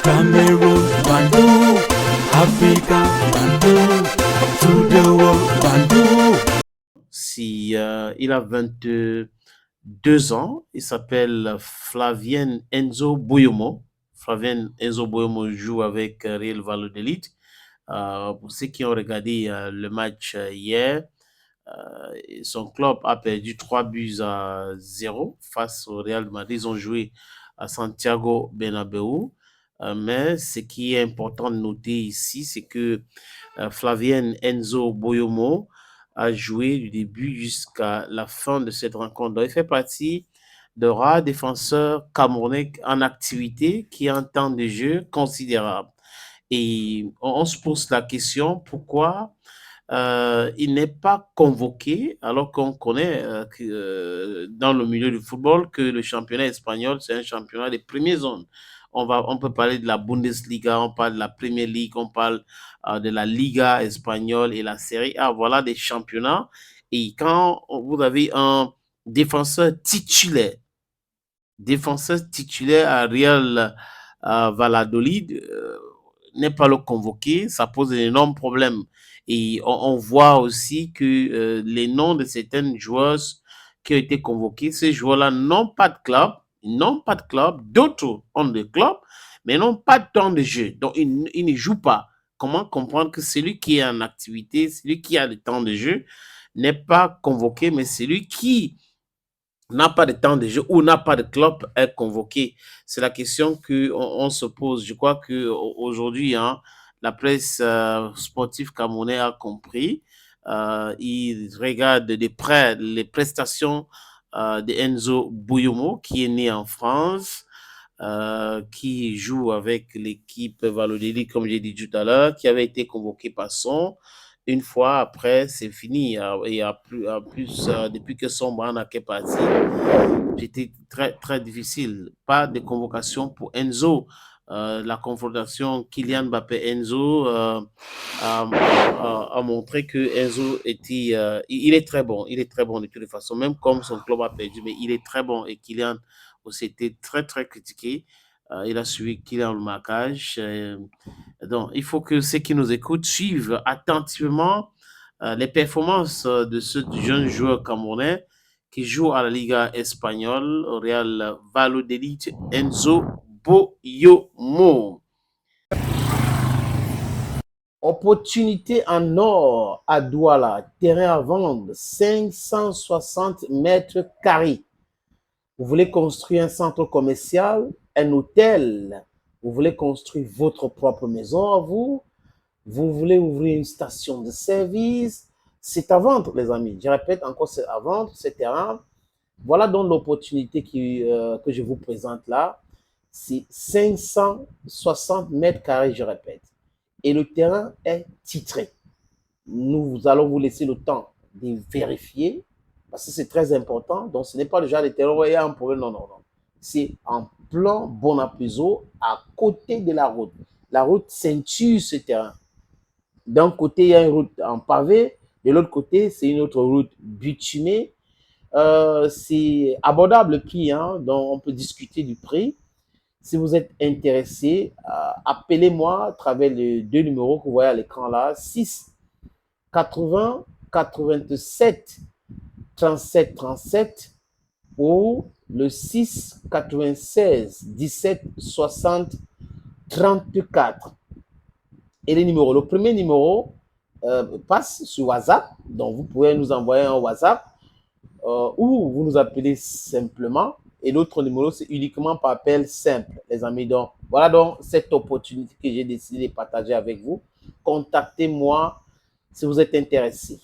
Cameroon, Bandung, Africa, Bandung, to the world, Bandung. Si, il a 22 ans, il s'appelle Flavien Enzo Boyomo. Flavien Enzo Boyomo joue avec Real Valladolid. Pour ceux qui ont regardé le match hier, son club a perdu 3 buts à 0 face au Real Madrid. Ils ont joué à Santiago Bernabéu. Mais ce qui est important de noter ici, c'est que Flavien Enzo Boyomo a joué du début jusqu'à la fin de cette rencontre. Donc, il fait partie de rares défenseurs camerounais en activité qui ont un temps de jeu considérable. Et on se pose la question pourquoi il n'est pas convoqué, alors qu'on connaît dans le milieu du football que le championnat espagnol, c'est un championnat des premières zones. On peut parler de la Bundesliga, on parle de la Premier League, on parle de la Liga espagnole et la Serie A. Voilà des championnats. Et quand vous avez un défenseur titulaire, à Real Valladolid, n'est pas le convoqué, ça pose un énorme problème. Et on voit aussi que les noms de certaines joueuses qui ont été convoquées, ces joueurs-là n'ont pas de club, d'autres ont des clubs, mais n'ont pas de temps de jeu. Donc, ils ne jouent pas. Comment comprendre que celui qui est en activité, celui qui a le temps de jeu, n'est pas convoqué, mais celui qui n'a pas de temps de jeu ou n'a pas de club est convoqué. C'est la question qu'on se pose. Je crois qu'aujourd'hui, hein, la presse sportive camerounaise a compris. Il regarde de près les prestations de Enzo Bouyomo, qui est né en France, qui joue avec l'équipe Valladolid, comme j'ai dit tout à l'heure, qui avait été convoqué par son. Une fois après, c'est fini. Et en plus depuis que son bras est parti, c'était très, très difficile. Pas de convocation pour Enzo. La confrontation Kylian Mbappé-Enzo a montré que Enzo était, il est très bon. Il est très bon de toutes les façons, même comme son club a perdu, mais il est très bon. Et Kylian aussi était très, très critiqué. Il a suivi Kylian le marquage. Donc, il faut que ceux qui nous écoutent suivent attentivement les performances de ce jeune joueur camerounais qui joue à la Liga espagnole, au Real Valladolid, Enzo Boyomo. Opportunité en or à Douala, terrain à vendre, 560 mètres carrés. Vous voulez construire un centre commercial, un hôtel, vous voulez construire votre propre maison à vous, vous voulez ouvrir une station de service, c'est à vendre, les amis. Je répète encore, c'est à vendre, ce terrain. Voilà donc l'opportunité que je vous présente là. C'est 560 mètres carrés, je répète. Et le terrain est titré. Nous allons vous laisser le temps de vérifier parce que c'est très important. Donc, ce n'est pas le genre de terrain où il y a un problème. Non, non, non. C'est en plan Bonapuzo à côté de la route. La route ceinture ce terrain. D'un côté, il y a une route en pavé. De l'autre côté, c'est une autre route bitumée. C'est abordable le prix, hein, donc on peut discuter du prix. Si vous êtes intéressé, appelez-moi à travers les deux numéros que vous voyez à l'écran là, 6 80 87 37 37 ou le 6 96 17 60 34. Et les numéros, le premier numéro passe sur WhatsApp, donc vous pouvez nous envoyer un WhatsApp ou vous nous appelez simplement. Et l'autre numéro, c'est uniquement par appel simple, les amis. Donc, voilà donc cette opportunité que j'ai décidé de partager avec vous. Contactez-moi si vous êtes intéressé.